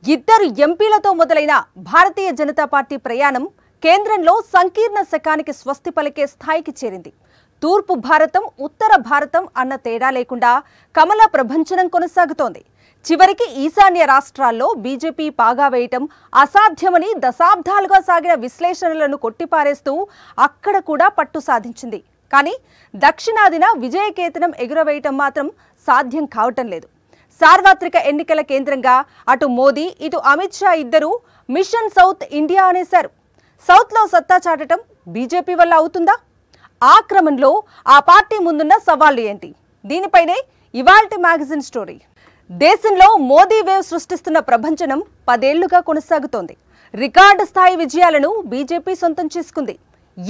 ఇద్దరు ఎంపీలతో మొదలైన భారతీయ జనతా పార్టీ ప్రయాణం కేంద్రంలో సంకీర్ణ శకానికి స్వస్తి పలికే స్థాయికి చేరింది. తూర్పు భారతం, ఉత్తర భారతం అన్న తేడా లేకుండా కమల ప్రభంజనం కొనసాగుతోంది. చివరికి ఈశాన్య రాష్ట్రాల్లో బీజేపీ పాగా వేయటం అసాధ్యమని దశాబ్దాలుగా సాగిన విశ్లేషణలను కొట్టిపారేస్తూ అక్కడ కూడా పట్టు సాధించింది. కానీ దక్షిణాదిన విజయకేతనం ఎగురవేయటం మాత్రం సాధ్యం కావటం లేదు. సార్వత్రిక ఎన్నికల కేంద్రంగా అటు మోదీ, ఇటు అమిత్ షా ఇద్దరు మిషన్ సౌత్ ఇండియా అనేశారు. సౌత్లో సత్తా చాటడం బీజేపీ వల్ల అవుతుందా? ఆ క్రమంలో ఆ పార్టీ ముందున్న సవాళ్లు ఏంటి? దీనిపైనే ఇవాల్టి మ్యాగజైన్ స్టోరీ. దేశంలో మోదీ వేవ్ సృష్టిస్తున్న ప్రభంజనం 10 ఏళ్లుగా కొనసాగుతోంది. రికార్డు స్థాయి విజయాలను బీజేపీ సొంతం చేసుకుంది.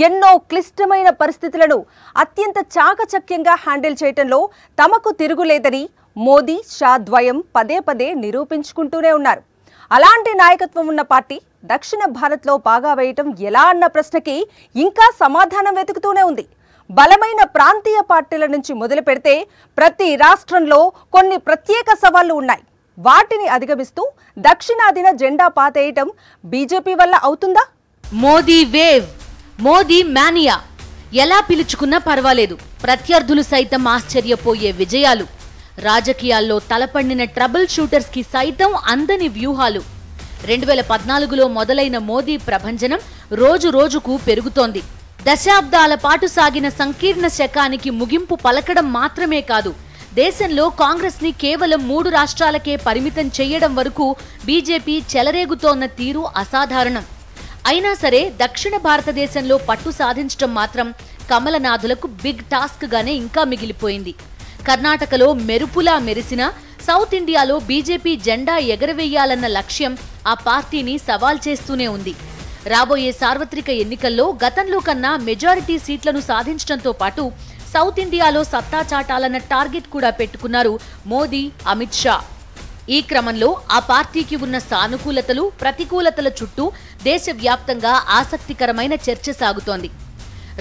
ఎన్నో క్లిష్టమైన పరిస్థితులను అత్యంత చాకచక్యంగా హ్యాండిల్ చేయటంలో తమకు తిరుగులేదని మోదీ, షా ద్వయం పదే పదే నిరూపించుకుంటూనే ఉన్నారు. అలాంటి నాయకత్వం ఉన్న పార్టీ దక్షిణ భారత్లో పాగా వేయటం ఎలా అన్న ప్రశ్నకి ఇంకా సమాధానం వెతుకుతూనే ఉంది. బలమైన ప్రాంతీయ పార్టీల నుంచి మొదలు పెడితే ప్రతి రాష్ట్రంలో కొన్ని ప్రత్యేక సవాళ్లు ఉన్నాయి. వాటిని అధిగమిస్తూ దక్షిణాదిన జెండా పాతేయటం బీజేపీ వల్ల అవుతుందా? మోదీ వేవ్, మోదీ మానియా ఎలా పిలుచుకున్నా పర్వాలేదు, ప్రత్యర్థులు సైతం ఆశ్చర్యపోయే విజయాలు, రాజకీయాల్లో తలపండిన ట్రబుల్ షూటర్స్ కి సైతం అందని వ్యూహాలు. 2014లో మొదలైన మోదీ ప్రభంజనం రోజు రోజుకు పెరుగుతోంది. దశాబ్దాల పాటు సాగిన సంకీర్ణ శకానికి ముగింపు పలకడం మాత్రమే కాదు, దేశంలో కాంగ్రెస్ ని కేవలం 3 రాష్ట్రాలకే పరిమితం చేయడం వరకు బీజేపీ చెలరేగుతోన్న తీరు అసాధారణం. అయినా సరే దక్షిణ భారతదేశంలో పట్టు సాధించడం మాత్రం కమలనాథులకు బిగ్ టాస్క్ గానే ఇంకా మిగిలిపోయింది. కర్ణాటకలో మెరుపులా మెరిసిన సౌత్ ఇండియాలో బీజేపీ జెండా ఎగరవేయాలన్న లక్ష్యం ఆ పార్టీని సవాల్ చేస్తూనే ఉంది. రాబోయే సార్వత్రిక ఎన్నికల్లో గతంలో కన్నా మెజారిటీ సీట్లను సాధించడంతో పాటు సౌత్ ఇండియాలో సత్తా చాటాలన్న టార్గెట్ కూడా పెట్టుకున్నారు మోదీ, అమిత్ షా. ఈ క్రమంలో ఆ పార్టీకి ఉన్న సానుకూలతలు, ప్రతికూలతల చుట్టూ దేశవ్యాప్తంగా ఆసక్తికరమైన చర్చ సాగుతోంది.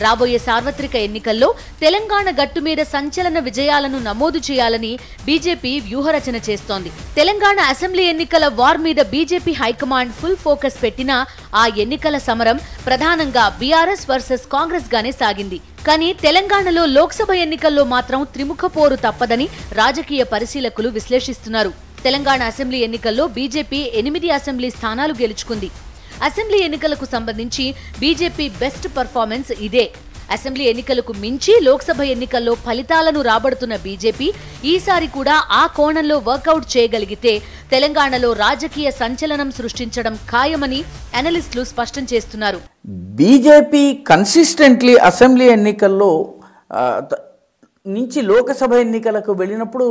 రాబోయే సార్వత్రిక ఎన్నికల్లో తెలంగాణ గట్టు మీద సంచలన విజయాలను నమోదు చేయాలని బీజేపీ వ్యూహరచన చేస్తోంది. తెలంగాణ అసెంబ్లీ ఎన్నికల వార్ మీద బీజేపీ హైకమాండ్ ఫుల్ ఫోకస్ పెట్టినా ఆ ఎన్నికల సమరం ప్రధానంగా బీఆర్ఎస్ వర్సెస్ కాంగ్రెస్ గానే సాగింది. కానీ తెలంగాణలో లోక్సభ ఎన్నికల్లో మాత్రం త్రిముఖ పోరు తప్పదని రాజకీయ పరిశీలకులు విశ్లేషిస్తున్నారు. తెలంగాణ అసెంబ్లీ ఎన్నికల్లో బీజేపీ 8 అసెంబ్లీ స్థానాలు గెలుచుకుంది. అసెంబ్లీ ఎన్నికలకు సంబంధించి బీజేపీ బెస్ట్ పర్ఫార్మెన్స్ ఇదే. అసెంబ్లీ ఎన్నికలకు మించి లోక్సభ ఎన్నికల్లో ఫలితాలను రాబడుతున్న బీజేపీ ఈసారి కూడా ఆ కోణంలో వర్కౌట్ చేయగలిగితే తెలంగాణలో రాజకీయ సంచలనం సృష్టించడం ఖాయమని అనలిస్టులు స్పష్టం చేస్తున్నారు. బీజేపీ కన్సిస్టెంట్లీ అసెంబ్లీ ఎన్నికల్లో నుంచి లోకసభ ఎన్నికలకు వెళ్ళినప్పుడు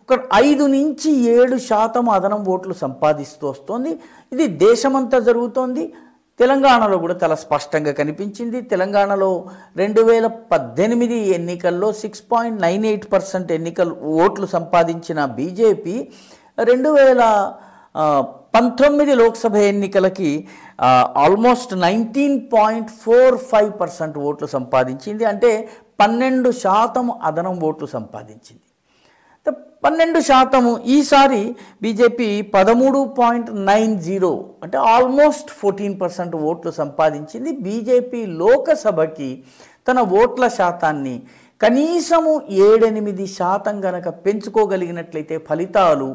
ఒక 5 నుంచి 7% అదనం ఓట్లు సంపాదిస్తూ వస్తోంది. ఇది దేశమంతా జరుగుతోంది. తెలంగాణలో కూడా చాలా స్పష్టంగా కనిపించింది. తెలంగాణలో 2018 ఎన్నికల్లో 6.98% ఎన్నికలు ఓట్లు సంపాదించిన బీజేపీ 2019 లోక్సభ ఎన్నికలకి ఆల్మోస్ట్ 19.45% ఓట్లు సంపాదించింది. అంటే 12% అదనం ఓట్లు సంపాదించింది. 12% ఈసారి బీజేపీ 13.90 అంటే ఆల్మోస్ట్ 14% ఓట్లు సంపాదించింది. బీజేపీ లోకసభకి తన ఓట్ల శాతాన్ని కనీసము 7-8% గనక పెంచుకోగలిగినట్లయితే ఫలితాలు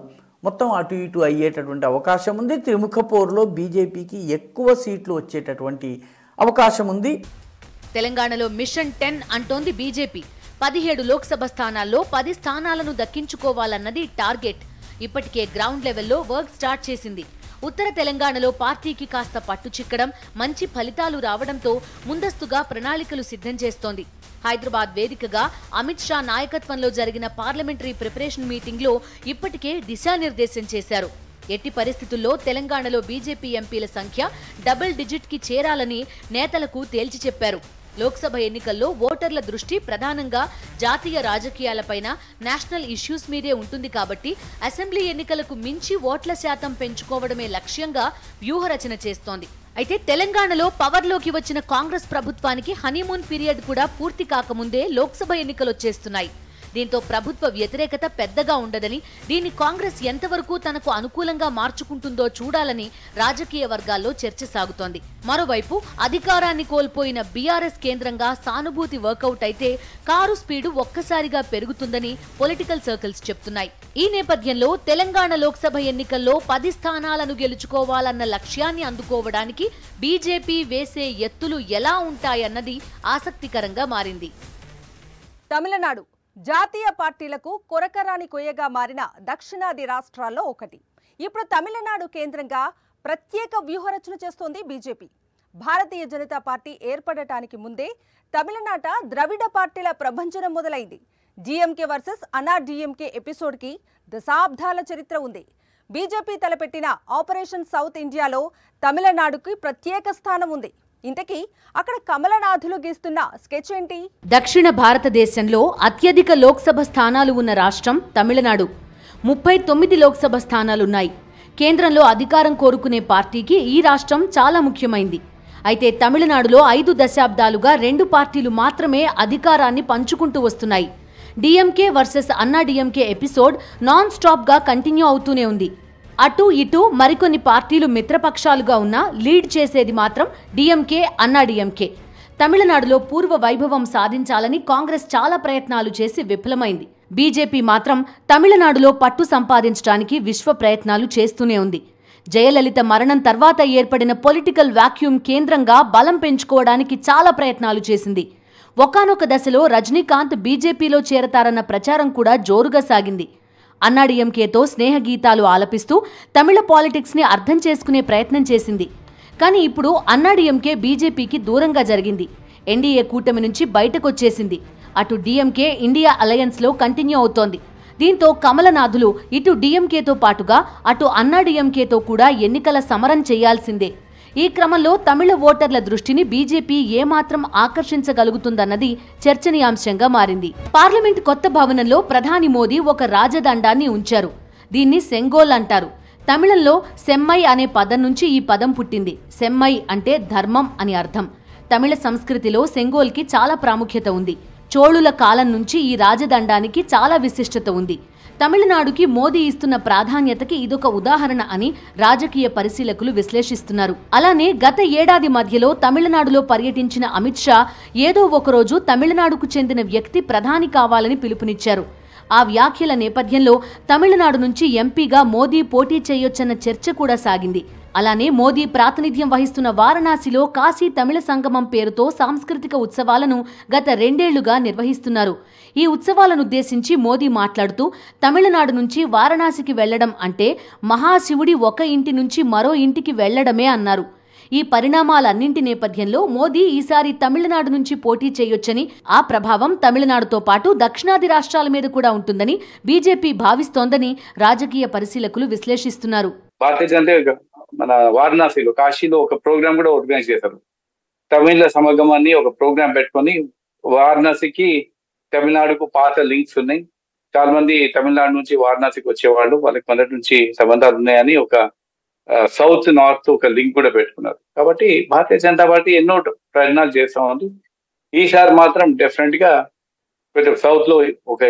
మొత్తం అటు ఇటు అయ్యేటటువంటి అవకాశం ఉంది. త్రిముఖ పోరులో బీజేపీకి ఎక్కువ సీట్లు వచ్చేటటువంటి అవకాశం ఉంది. తెలంగాణలో మిషన్ 10 అంటోంది బీజేపీ. 17 లోక్సభ స్థానాల్లో 10 స్థానాలను దక్కించుకోవాలన్నది టార్గెట్. ఇప్పటికే గ్రౌండ్ లెవెల్లో వర్క్ స్టార్ట్ చేసింది. ఉత్తర తెలంగాణలో పార్టీకి కాస్త పట్టు చిక్కడం, మంచి ఫలితాలు రావడంతో ముందస్తుగా ప్రణాళికలు సిద్ధం చేస్తోంది. హైదరాబాద్ వేదికగా అమిత్ షా నాయకత్వంలో జరిగిన పార్లమెంటరీ ప్రిపరేషన్ మీటింగ్లో ఇప్పటికే దిశానిర్దేశం చేశారు. ఎట్టి పరిస్థితుల్లో తెలంగాణలో బీజేపీ ఎంపీల సంఖ్య డబుల్ డిజిట్ కి చేరాలని నేతలకు తేల్చి చెప్పారు. లోక్సభ ఎన్నికల్లో ఓటర్ల దృష్టి ప్రధానంగా జాతీయ రాజకీయాలపైన, నేషనల్ ఇష్యూస్ మీదే ఉంటుంది కాబట్టి అసెంబ్లీ ఎన్నికలకు మించి ఓట్ల శాతం పెంచుకోవడమే లక్ష్యంగా వ్యూహరచన చేస్తోంది. అయితే తెలంగాణలో పవర్లోకి వచ్చిన కాంగ్రెస్ ప్రభుత్వానికి హనీమూన్ పీరియడ్ కూడా పూర్తి కాకముందే లోక్సభ ఎన్నికలు వచ్చేస్తున్నాయి. దీంతో ప్రభుత్వ వ్యతిరేకత పెద్దగా ఉండదని, దీన్ని కాంగ్రెస్ ఎంతవరకు తనకు అనుకూలంగా మార్చుకుంటుందో చూడాలని రాజకీయ వర్గాల్లో చర్చ సాగుతోంది. మరోవైపు అధికారాన్ని కోల్పోయిన బీఆర్ఎస్ కేంద్రంగా సానుభూతి వర్కౌట్ అయితే కారు స్పీడు ఒక్కసారిగా పెరుగుతుందని పొలిటికల్ సర్కిల్స్ చెప్తున్నాయి. ఈ నేపథ్యంలో తెలంగాణ లోక్సభ ఎన్నికల్లో 10 స్థానాలను గెలుచుకోవాలన్న లక్ష్యాన్ని అందుకోవడానికి బీజేపీ వేసే ఎత్తులు ఎలా ఉంటాయన్నది ఆసక్తికరంగా మారింది. తమిళనాడు జాతీయ పార్టీలకు కొరకరాని కొయ్యగా మారిన దక్షిణాది రాష్ట్రాల్లో ఒకటి. ఇప్పుడు తమిళనాడు కేంద్రంగా ప్రత్యేక వ్యూహరచన చేస్తోంది బీజేపీ. భారతీయ జనతా పార్టీ ఏర్పడటానికి ముందే తమిళనాట ద్రవిడ పార్టీల ప్రభంజనం మొదలైంది. డీఎంకే వర్సెస్ అన్నాడీఎంకే ఎపిసోడ్కి దశాబ్దాల చరిత్ర ఉంది. బీజేపీ తలపెట్టిన ఆపరేషన్ సౌత్ ఇండియాలో తమిళనాడుకి ప్రత్యేక స్థానం ఉంది. ఇంతకీ అక్కడ కమలనాథులు గీస్తున్న స్కెచ్ ఏంటి? దక్షిణ భారతదేశంలో అత్యధిక లోక్సభ స్థానాలు ఉన్న రాష్ట్రం తమిళనాడు. 39 లోక్సభ స్థానాలున్నాయి. కేంద్రంలో అధికారం కోరుకునే పార్టీకి ఈ రాష్ట్రం చాలా ముఖ్యమైంది. అయితే తమిళనాడులో 5 దశాబ్దాలుగా 2 పార్టీలు మాత్రమే అధికారాన్ని పంచుకుంటూ వస్తున్నాయి. DMK versus AIADMK episode non స్టాప్గా కంటిన్యూ అవుతూనే ఉంది. అటు ఇటు మరికొన్ని పార్టీలు మిత్రపక్షాలుగా ఉన్నా లీడ్ చేసేది మాత్రం డీఎంకే, అన్నాడీఎంకే. తమిళనాడులో పూర్వ వైభవం సాధించాలని కాంగ్రెస్ చాలా ప్రయత్నాలు చేసి విఫలమైంది. బీజేపీ మాత్రం తమిళనాడులో పట్టు సంపాదించడానికి విశ్వ ప్రయత్నాలు చేస్తూనే ఉంది. జయలలిత మరణం తర్వాత ఏర్పడిన పొలిటికల్ వాక్యూమ్ కేంద్రంగా బలం పెంచుకోవడానికి చాలా ప్రయత్నాలు చేసింది. ఒకానొక దశలో రజనీకాంత్ బీజేపీలో చేరతారన్న ప్రచారం కూడా జోరుగా సాగింది. అన్నాడీఎంకేతో స్నేహగీతాలు ఆలపిస్తూ తమిళ పాలిటిక్స్ని అర్థం చేసుకునే ప్రయత్నం చేసింది. కానీ ఇప్పుడు అన్నాడీఎంకే బీజేపీకి దూరంగా జరిగింది. ఎన్డీఏ కూటమి నుంచి బయటకొచ్చేసింది. అటు డీఎంకే ఇండియా అలయన్స్లో కంటిన్యూ అవుతోంది. దీంతో కమలనాథులు ఇటు డీఎంకేతో పాటుగా అటు అన్నాడీఎంకేతో కూడా ఎన్నికల సమరం చేయాల్సిందే. ఈ క్రమంలో తమిళ ఓటర్ల దృష్టిని బీజేపీ ఏమాత్రం ఆకర్షించగలుగుతుందన్నది చర్చనీయాంశంగా మారింది. పార్లమెంట్ కొత్త భవనంలో ప్రధాని మోదీ ఒక రాజదండాన్ని ఉంచారు. దీన్ని సెంగోల్ అంటారు. తమిళంలో సెమ్మై అనే పదం నుంచి ఈ పదం పుట్టింది. సెమ్మై అంటే ధర్మం అని అర్థం. తమిళ సంస్కృతిలో సెంగోల్కి చాలా ప్రాముఖ్యత ఉంది. చోళుల కాలం నుంచి ఈ రాజదండానికి చాలా విశిష్టత ఉంది. తమిళనాడుకి మోదీ ఇస్తున్న ప్రాధాన్యతకి ఇదొక ఉదాహరణ అని రాజకీయ పరిశీలకులు విశ్లేషిస్తున్నారు. అలానే గత ఏడాది మధ్యలో తమిళనాడులో పర్యటించిన అమిత్ షా ఏదో ఒకరోజు తమిళనాడుకు చెందిన వ్యక్తి ప్రధాని కావాలని పిలుపునిచ్చారు. ఆ వ్యాఖ్యల నేపథ్యంలో తమిళనాడు నుంచి ఎంపీగా మోదీ పోటీ చేయొచ్చన్న చర్చ కూడా సాగింది. అలానే మోదీ ప్రాతినిధ్యం వహిస్తున్న వారణాసిలో కాశీ తమిళ సంగమం పేరుతో సాంస్కృతిక ఉత్సవాలను గత 2 ఏళ్లుగా నిర్వహిస్తున్నారు. ఈ ఉత్సవాలనుద్దేశించి మోదీ మాట్లాడుతూ తమిళనాడు నుంచి వారణాసికి వెళ్లడం అంటే మహాశివుడి ఒక ఇంటి నుంచి మరో ఇంటికి వెళ్లడమే అన్నారు. ఈ పరిణామాలన్నింటి నేపథ్యంలో మోదీ ఈసారి తమిళనాడు నుంచి పోటీ చేయొచ్చని, ఆ ప్రభావం తమిళనాడుతో పాటు దక్షిణాది రాష్ట్రాల మీద కూడా ఉంటుందని బీజేపీ భావిస్తోందని రాజకీయ పరిశీలకులు విశ్లేషిస్తున్నారు. భారతీయ జనతా మన వారణాసిలో కాశీలో ఒక ప్రోగ్రామ్ కూడా ఆర్గనైజ్ చేశారు. తమిళ సమగమాన్ని ఒక ప్రోగ్రామ్ పెట్టుకొని వారణాసికి తమిళనాడుకు పాత లింక్స్ ఉన్నాయి. చాలా మంది తమిళనాడు నుంచి వారణాసికి వచ్చేవాళ్ళు, వాళ్ళకి మొదటి నుంచి సంబంధాలు ఉన్నాయని ఒక సౌత్ నార్త్ ఒక లింక్ కూడా పెట్టుకున్నారు. కాబట్టి భారతీయ జనతా పార్టీ ఎన్నో ప్రయత్నాలు చేస్తా ఉంది. ఈసారి మాత్రం డెఫినెట్ గా సౌత్ లో ఒక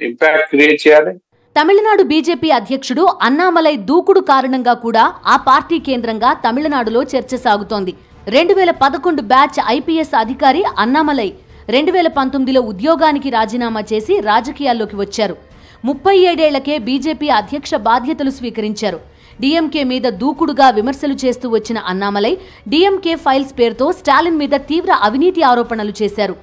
ఇంపాక్ట్ క్రియేట్ చేయాలి. తమిళనాడు బీజేపీ అధ్యక్షుడు అన్నామలై దూకుడు కారణంగా కూడా ఆ పార్టీ కేంద్రంగా తమిళనాడులో చర్చ సాగుతోంది. 2011 బ్యాచ్ ఐపీఎస్ అధికారి అన్నామలై 2019లో ఉద్యోగానికి రాజీనామా చేసి రాజకీయాల్లోకి వచ్చారు. 37 ఏళ్లకే బీజేపీ అధ్యక్ష బాధ్యతలు స్వీకరించారు. డీఎంకే మీద దూకుడుగా విమర్శలు చేస్తూ వచ్చిన అన్నామలై డీఎంకే ఫైల్స్ పేరుతో స్టాలిన్ మీద తీవ్ర అవినీతి ఆరోపణలు చేశారు.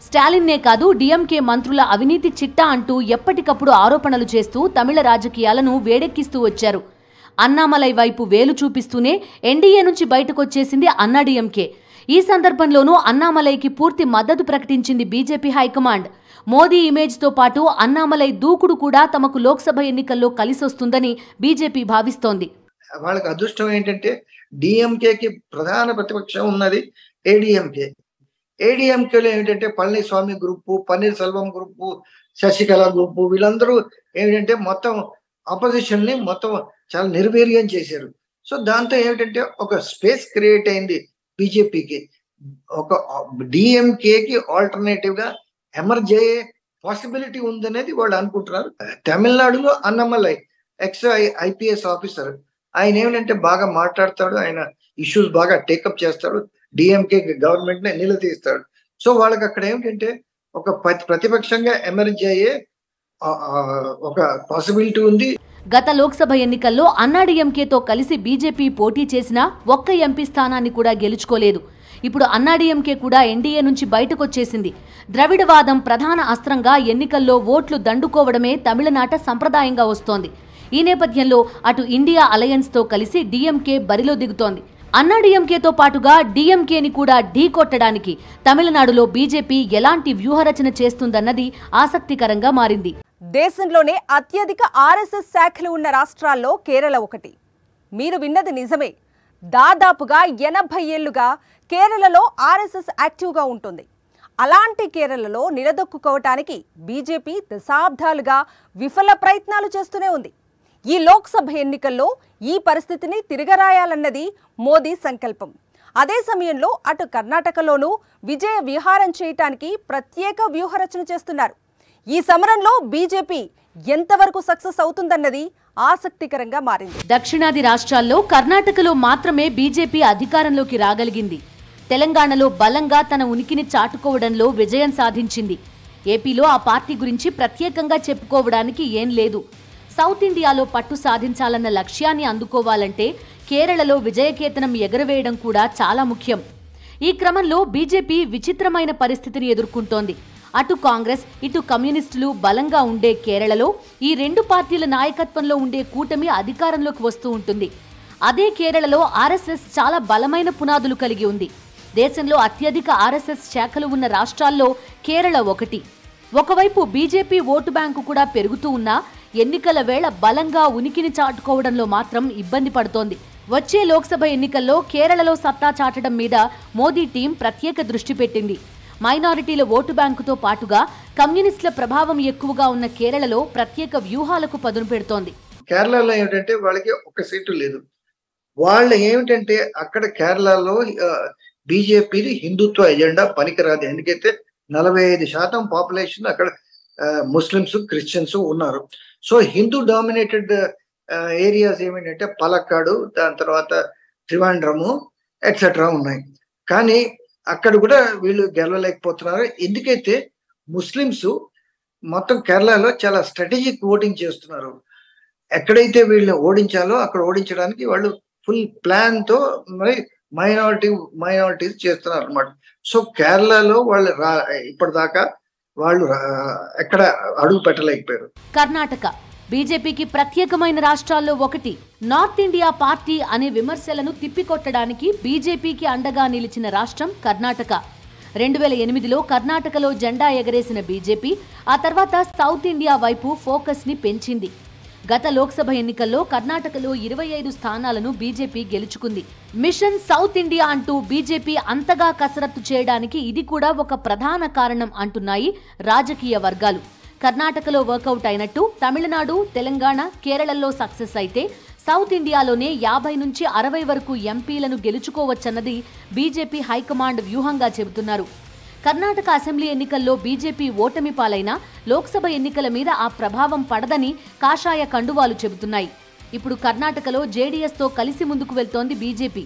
స్టాలిన్నే కాదు, డీఎంకే మంత్రుల అవినీతి చిట్టా అంటూ ఎప్పటికప్పుడు ఆరోపణలు చేస్తూ తమిళ రాజకీయాలను వేడెక్కిస్తూ వచ్చారు. అన్నామలై వైపు వేలు చూపిస్తూనే ఎన్డీఏ నుంచి బయటకొచ్చేసింది అన్నాడీఎంకే. ఈ సందర్భంలోనూ అన్నామలైకి పూర్తి మద్దతు ప్రకటించింది బీజేపీ హైకమాండ్. మోదీ ఇమేజ్తో పాటు అన్నామలై దూకుడు కూడా తమకు లోక్సభ ఎన్నికల్లో కలిసొస్తుందని బీజేపీ భావిస్తోంది. వాళ్ళకి అదృష్టం ఏంటంటే డిఎంకేకి ప్రధాన ప్రతిపక్షం ఉన్నది ఏడీఎంకే. ఏడీఎంకేలో ఏంటంటే Palaniswami group, paneer Selvam group, Sasikala group, వీళ్ళందరూ ఏంటంటే మొత్తం ఆపోజిషన్ ని మొత్తం చాలా నిర్వీర్యం చేశారు. సో దాంతో ఏమిటంటే ఒక స్పేస్ క్రియేట్ అయింది బీజేపీకి. ఒక డిఎంకేకి ఆల్టర్నేటివ్ గా ఎమర్జ్ అయ్యే పాసిబిలిటీ ఉందనేది వాళ్ళు అనుకుంటున్నారు. తమిళనాడులో అన్నమలై ఎక్స్ IPS ఆఫీసర్, ఆయన ఏమిటంటే బాగా మాట్లాడతాడు, ఆయన ఇష్యూస్ బాగా టేకప్ చేస్తాడు, డిఎంకే గవర్నమెంట్ ని నిలదీస్తాడు. సో వాళ్ళకి అక్కడ ఏమిటంటే ఒక ప్రతిపక్షంగా ఎమర్జ్ అయ్యే ఒక పాసిబిలిటీ ఉంది. గత లోక్సభ ఎన్నికల్లో అన్నాడీఎంకేతో కలిసి బీజేపీ పోటీ చేసినా ఒక్క ఎంపీ స్థానాన్ని కూడా గెలుచుకోలేదు. ఇప్పుడు అన్నాడీఎంకే కూడా ఎన్డీఏ నుంచి బయటకొచ్చేసింది. ద్రవిడవాదం ప్రధాన అస్త్రంగా ఎన్నికల్లో ఓట్లు దండుకోవడమే తమిళనాట సంప్రదాయంగా వస్తోంది. ఈ నేపథ్యంలో అటు ఇండియా అలయన్స్తో కలిసి డీఎంకే బరిలో దిగుతోంది. అన్నాడీఎంకేతో పాటుగా డీఎంకేని కూడా ఢీకొట్టడానికి తమిళనాడులో బీజేపీ ఎలాంటి వ్యూహరచన చేస్తుందన్నది ఆసక్తికరంగా మారింది. దేశంలోనే అత్యధిక RSS శాఖలు ఉన్న రాష్ట్రాల్లో కేరళ ఒకటి. మీరు విన్నది నిజమే. దాదాపుగా 80 ఏళ్లుగా కేరళలో RSS యాక్టివ్గా ఉంటుంది. అలాంటి కేరళలో నిలదొక్కుకోవటానికి బీజేపీ దశాబ్దాలుగా విఫల ప్రయత్నాలు చేస్తూనే ఉంది. ఈ లోక్సభ ఎన్నికల్లో ఈ పరిస్థితిని తిరగరాయాలన్నది మోదీ సంకల్పం. అదే సమయంలో అటు కర్ణాటకలోనూ విజయ విహారం చేయటానికి ప్రత్యేక వ్యూహరచన చేస్తున్నారు. ఈ సమరంలో బీజేపీ ఎంతవరకు సక్సెస్ అవుతుందన్నది ఆసక్తికరంగా మారింది. దక్షిణాది రాష్ట్రాల్లో కర్ణాటకలో మాత్రమే బీజేపీ అధికారంలోకి రాగలిగింది. తెలంగాణలో బలంగా తన ఉనికిని చాటుకోవడంలో విజయం సాధించింది. ఏపీలో ఆ పార్టీ గురించి ప్రత్యేకంగా చెప్పుకోవడానికి ఏం లేదు. సౌత్ ఇండియాలో పట్టు సాధించాలన్న లక్ష్యాన్ని అందుకోవాలంటే కేరళలో విజయకేతనం ఎగరవేయడం కూడా చాలా ముఖ్యం. ఈ క్రమంలో బీజేపీ విచిత్రమైన పరిస్థితిని ఎదుర్కొంటోంది. అటు కాంగ్రెస్ ఇటు కమ్యూనిస్టులు బలంగా ఉండే కేరళలో ఈ రెండు పార్టీల నాయకత్వంలో ఉండే కూటమి అధికారంలోకి వస్తూ ఉంటుంది. అదే కేరళలో RSS చాలా బలమైన పునాదులు కలిగి ఉంది. దేశంలో అత్యధిక RSS శాఖలు ఉన్న రాష్ట్రాల్లో కేరళ ఒకటి. ఒకవైపు బీజేపీ ఓటు బ్యాంకు కూడా పెరుగుతూ ఉన్నా ఎన్నికల వేళ బలంగా ఉనికిని చాటుకోవడంలో మాత్రం ఇబ్బంది పడుతోంది. వచ్చే లోక్సభ ఎన్నికల్లో కేరళలో సత్తా చాటడం మీద మోదీ టీం ప్రత్యేక దృష్టి పెట్టింది. మైనారిటీల ఓటు బ్యాంకుతో పాటుగా కమ్యూనిస్టుల ప్రభావం ఎక్కువగా ఉన్న కేరళలో ప్రత్యేక వ్యూహాలకు పదును పెడుతోంది. కేరళలో ఏమిటంటే వాళ్ళకి ఒక్క సీటు లేదు. వాళ్ళు ఏమిటంటే అక్కడ కేరళలో బీజేపీది హిందుత్వ ఎజెండా పనికిరాదు. ఎందుకైతే 45% పాపులేషన్ అక్కడ ముస్లిమ్స్ క్రిస్టియన్స్ ఉన్నారు. సో హిందూ డామినేటెడ్ ఏరియాస్ ఏమిటంటే పలక్కాడు, దాని తర్వాత త్రివాండ్రము ఎట్సెట్రా ఉన్నాయి. కానీ అక్కడ కూడా వీళ్ళు గెలవలేకపోతున్నారు. ఎందుకైతే ముస్లిమ్స్ మొత్తం కేరళలో చాలా స్ట్రాటజిక్ ఓటింగ్ చేస్తున్నారు. ఎక్కడైతే వీళ్ళని ఓడించాలో అక్కడ ఓడించడానికి వాళ్ళు ఫుల్ ప్లాన్ తో మరి మైనారిటీస్ చేస్తున్నారు అన్నమాట. సో కేరళలో వాళ్ళు ఇప్పటిదాకా వాళ్ళు ఎక్కడ అడుగు పెట్టలేకపోయారు. కర్ణాటక బీజేపీకి ప్రత్యేకమైన రాష్ట్రాల్లో ఒకటి. నార్త్ ఇండియా పార్టీ అనే విమర్శలను తిప్పికొట్టడానికి బీజేపీకి అండగా నిలిచిన రాష్ట్రం కర్ణాటక. 2008లో కర్ణాటకలో జెండా ఎగరేసిన బీజేపీ ఆ తర్వాత సౌత్ ఇండియా వైపు ఫోకస్ ని పెంచింది. గత లోక్సభ ఎన్నికల్లో కర్ణాటకలో 25 స్థానాలను బీజేపీ గెలుచుకుంది. మిషన్ సౌత్ ఇండియా అంటూ బీజేపీ అంతగా కసరత్తు చేయడానికి ఇది కూడా ఒక ప్రధాన కారణం అంటున్నాయి రాజకీయ వర్గాలు. కర్ణాటకలో వర్కౌట్ అయినట్టు తమిళనాడు, తెలంగాణ, కేరళలో సక్సెస్ అయితే సౌత్ ఇండియాలోనే 50 నుంచి 60 వరకు ఎంపీలను గెలుచుకోవచ్చన్నది బీజేపీ హైకమాండ్ వ్యూహంగా చెబుతున్నారు. కర్ణాటక అసెంబ్లీ ఎన్నికల్లో బీజేపీ ఓటమి పాలైనా లోక్సభ ఎన్నికల మీద ఆ ప్రభావం పడదని కాషాయ కండువాలు చెబుతున్నాయి. ఇప్పుడు కర్ణాటకలో జేడీఎస్తో కలిసి ముందుకు వెళ్తోంది బీజేపీ.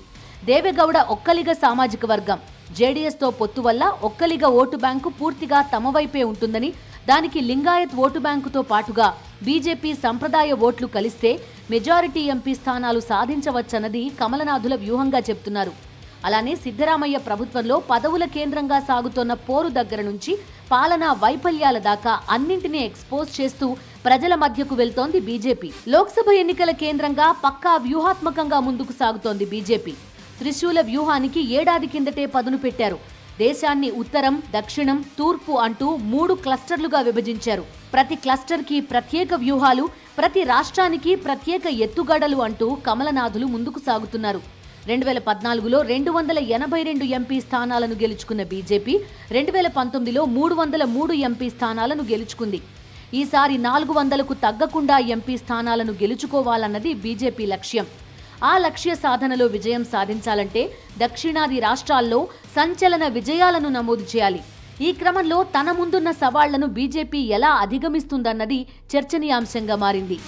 దేవేగౌడ ఒక్కలిగ సామాజిక వర్గం. జేడీఎస్తో పొత్తు వల్ల ఒక్కలిగ ఓటు బ్యాంకు పూర్తిగా తమ వైపే ఉంటుందని, దానికి లింగాయత్ ఓటు బ్యాంకుతో పాటుగా బీజేపీ సంప్రదాయ ఓట్లు కలిస్తే మెజారిటీ ఎంపీ స్థానాలు సాధించవచ్చన్నది కమలనాథుల వ్యూహంగా చెబుతున్నారు. అలానే సిద్ధరామయ్య ప్రభుత్వంలో పదవుల కేంద్రంగా సాగుతోన్న పోరు దగ్గర నుంచి పాలనా వైఫల్యాల దాకా అన్నింటినీ ఎక్స్పోజ్ చేస్తూ ప్రజల మధ్యకు వెళ్తోంది బీజేపీ. లోక్సభ ఎన్నికల కేంద్రంగా పక్కా వ్యూహాత్మకంగా ముందుకు సాగుతోంది బీజేపీ. త్రిశూల వ్యూహానికి ఏడాది కిందటే పదును పెట్టారు. దేశాన్ని ఉత్తరం, దక్షిణం, తూర్పు అంటూ 3 క్లస్టర్లుగా విభజించారు. ప్రతి క్లస్టర్కి ప్రత్యేక వ్యూహాలు, ప్రతి రాష్ట్రానికి ప్రత్యేక ఎత్తుగడలు అంటూ కమలనాథులు ముందుకు సాగుతున్నారు. 2014లో 282 ఎంపీ స్థానాలను గెలుచుకున్న బీజేపీ 2019లో 303 ఎంపీ స్థానాలను గెలుచుకుంది. ఈసారి 400కు తగ్గకుండా ఎంపీ స్థానాలను గెలుచుకోవాలన్నది బీజేపీ లక్ష్యం. ఆ లక్ష్య సాధనలో విజయం సాధించాలంటే దక్షిణాది రాష్ట్రాల్లో సంచలన విజయాలను నమోదు చేయాలి. ఈ క్రమంలో తన ముందున్న సవాళ్లను బీజేపీ ఎలా అధిగమిస్తుందన్నది చర్చనీయాంశంగా మారింది.